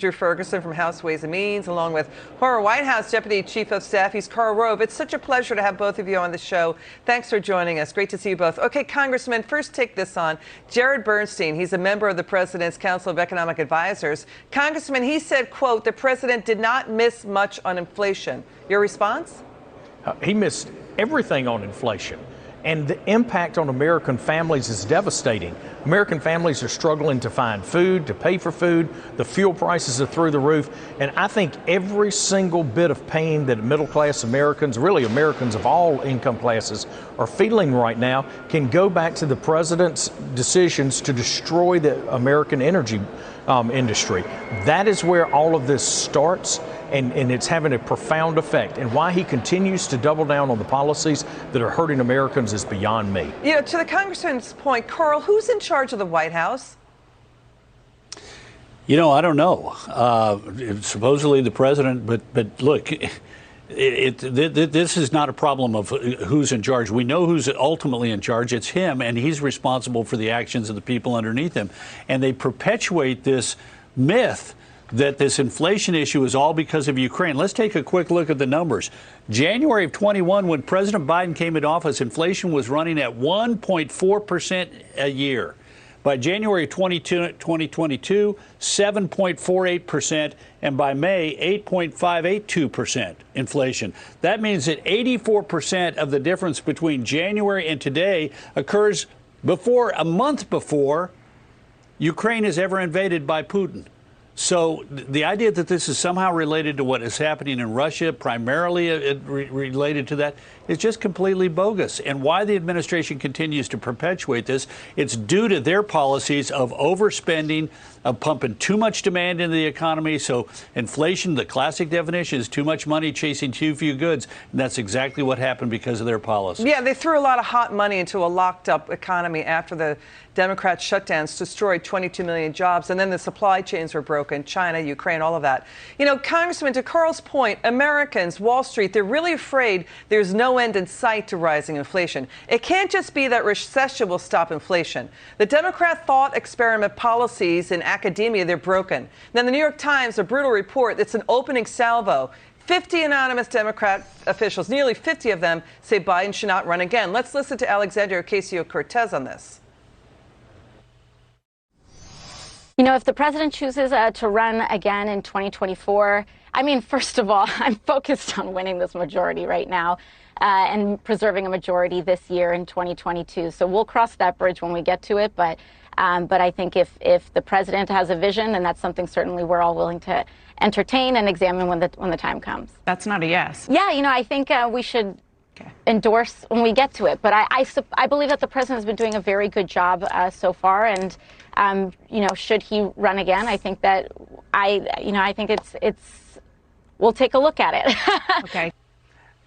Ferguson from House Ways and Means, along with former White House Deputy Chief of Staff. He's Karl Rove. It's such a pleasure to have both of you on the show. Thanks for joining us. Great to see you both. Okay, Congressman, first take this on. Jared Bernstein, he's a member of the President's Council of Economic Advisors. Congressman, he said, quote, the president did not miss much on inflation. Your response? He missed everything on inflation. And the impact on American families is devastating. American families are struggling to find food, to pay for food. The fuel prices are through the roof. And I think every single bit of pain that middle-class Americans, really Americans of all income classes, are feeling right now can go back to the president's decisions to destroy the American energy industry. That is where all of this starts. And it's having a profound effect. And why he continues to double down on the policies that are hurting Americans is beyond me. You know, to the congressman's point, Karl, who's in charge of the White House? You know, I don't know. Supposedly the president, but look, this is not a problem of who's in charge. We know who's ultimately in charge. It's him, and he's responsible for the actions of the people underneath him. And they perpetuate this myth that this inflation issue is all because of Ukraine. Let's take a quick look at the numbers. January of 21, when President Biden came into office, inflation was running at 1.4% a year. By January 2022, 7.48%, and by May, 8.582% inflation. That means that 84% of the difference between January and today occurs a month before Ukraine is ever invaded by Putin. So the idea that this is somehow related to what is happening in Russia, primarily related to that, is just completely bogus. And why the administration continues to perpetuate this, it's due to their policies of overspending, of pumping too much demand into the economy. So inflation, the classic definition, is too much money chasing too few goods. And that's exactly what happened because of their policy. Yeah, they threw a lot of hot money into a locked-up economy after the Democrat shutdowns destroyed 22 million jobs, and then the supply chains were broken, China, Ukraine, all of that. You know, Congressman, to Karl's point, Americans, Wall Street, they're really afraid there's no end in sight to rising inflation. It can't just be that recession will stop inflation. The Democrat thought experiment policies in academia, they're broken. Then the New York Times, a brutal report that's an opening salvo. 50 anonymous Democrat officials, nearly 50 of them, say Biden should not run again. Let's listen to Alexandria Ocasio-Cortez on this. You know, if the president chooses to run again in 2024, I mean, first of all, I'm focused on winning this majority right now and preserving a majority this year in 2022. So we'll cross that bridge when we get to it. But I think if the president has a vision, then that's something certainly we're all willing to entertain and examine when the time comes. That's not a yes. Yeah, you know, I think we should endorse when we get to it. But I believe that the president has been doing a very good job so far. And you know, should he run again? I think that I think we'll take a look at it. Okay.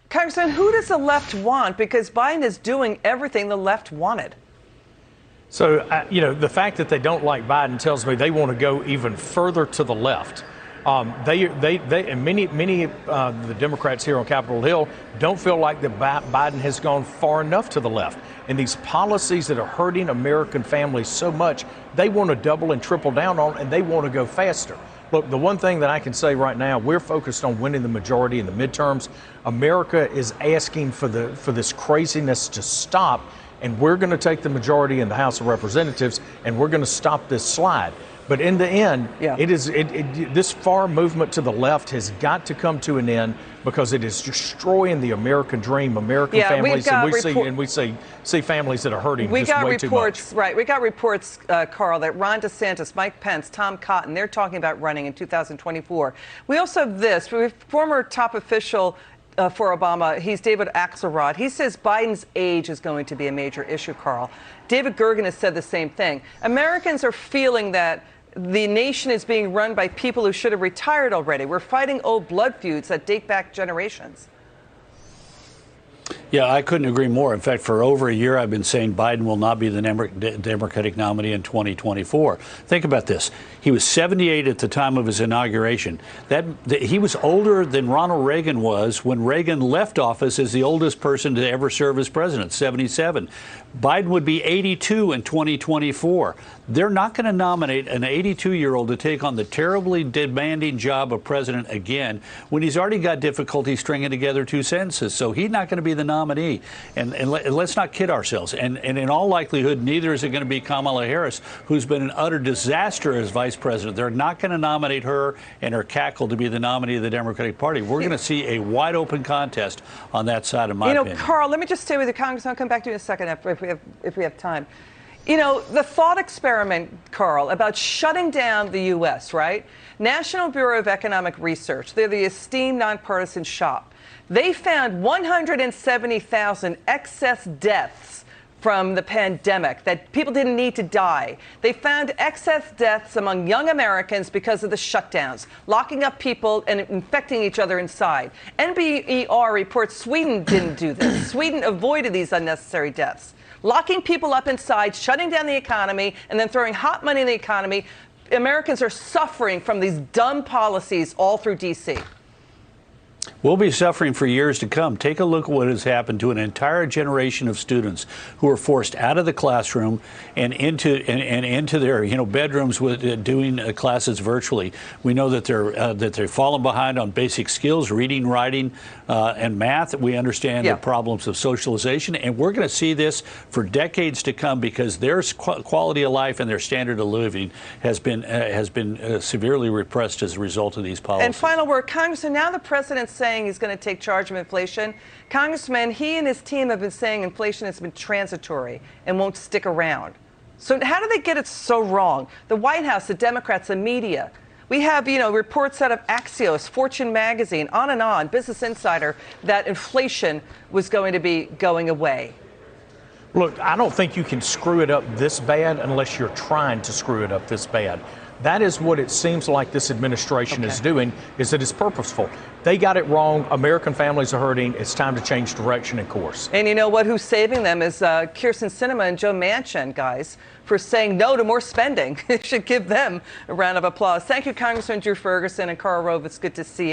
Congressman, who does the left want? Because Biden is doing everything the left wanted. So, you know, the fact that they don't like Biden tells me they want to go even further to the left. They and many of the Democrats here on Capitol Hill don't feel like that Biden has gone far enough to the left. And these policies that are hurting American families so much, they want to double and triple down on, and they want to go faster. Look, the one thing that I can say right now, we're focused on winning the majority in the midterms. America is asking for this craziness to stop, and we're going to take the majority in the House of Representatives, and we're going to stop this slide. But in the end, this far movement to the left has got to come to an end because it is destroying the American dream, American families, and we see families that are hurting just way too much. Right, we got reports, Karl, that Ron DeSantis, Mike Pence, Tom Cotton, they're talking about running in 2024. We also have this, we have former top official for Obama, he's David Axelrod. He says Biden's age is going to be a major issue, Karl. David Gergen has said the same thing. Americans are feeling that the nation is being run by people who should have retired already. We're fighting old blood feuds that date back generations. Yeah, I couldn't agree more. In fact, for over a year, I've been saying Biden will not be the Democratic nominee in 2024. Think about this. He was 78 at the time of his inauguration. He was older than Ronald Reagan was when Reagan left office as the oldest person to ever serve as president, 77. Biden would be 82 in 2024. They're not going to nominate an 82-year-old to take on the terribly demanding job of president again when he's already got difficulty stringing together two sentences. So he's not going to be the nominee. And let's not kid ourselves. And in all likelihood, neither is it going to be Kamala Harris, who's been an utter disaster as vice president. They're not going to nominate her and her cackle to be the nominee of the Democratic Party. We're going to see a wide open contest on that side, of my opinion. Carl, let me just stay with you, Congressman. I'll come back to you in a second if we have time. The thought experiment, Carl, about shutting down the U.S., right? National Bureau of Economic Research, they're the esteemed nonpartisan shop. They found 170,000 excess deaths from the pandemic, that people didn't need to die. They found excess deaths among young Americans because of the shutdowns, locking up people and infecting each other inside. NBER reports Sweden didn't do this. Sweden avoided these unnecessary deaths. Locking people up inside, shutting down the economy, and then throwing hot money in the economy. Americans are suffering from these dumb policies all through D.C. We'll be suffering for years to come. Take a look at what has happened to an entire generation of students who are forced out of the classroom and into their bedrooms with doing classes virtually. We know that they're falling behind on basic skills, reading, writing, and math. We understand the problems of socialization, and we're going to see this for decades to come because their quality of life and their standard of living has been severely repressed as a result of these policies. And final word, Congressman. Now the president's saying he's going to take charge of inflation. Congressman, he and his team have been saying inflation has been transitory and won't stick around. So how do they get it so wrong? The White House, the Democrats, the media. We have, reports out of Axios, Fortune magazine, on, Business Insider, that inflation was going to be going away. Look, I don't think you can screw it up this bad unless you're trying to screw it up this bad. That is what it seems like this administration is doing, is that it's purposeful. They got it wrong. American families are hurting. It's time to change direction and course. And you know what? Who's saving them is Kyrsten Sinema and Joe Manchin, guys, for saying no to more spending. You should give them a round of applause. Thank you, Congressman Drew Ferguson and Karl Rove. It's good to see you.